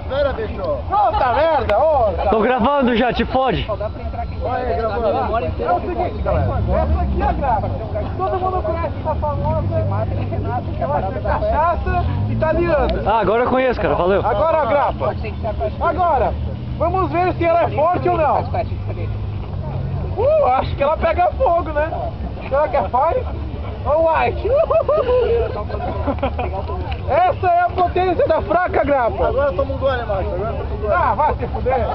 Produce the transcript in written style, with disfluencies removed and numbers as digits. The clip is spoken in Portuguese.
Pera, bicho. Puta merda, ô! Tô gravando já, te fode. Olha aí, gravando. É o seguinte, galera. Essa aqui é a grava. Todo mundo conhece essa famosa. Ela tem cachaça italiana. Ah, agora eu conheço, cara, valeu. Agora a grapa. Agora, vamos ver se ela é forte ou não. Acho que ela pega fogo, né? Será que é fire? Ô, White! Essa é a potência da fraca grapa. Agora toma um gole, macho. Agora toma um gole. Ah, vai se fuder.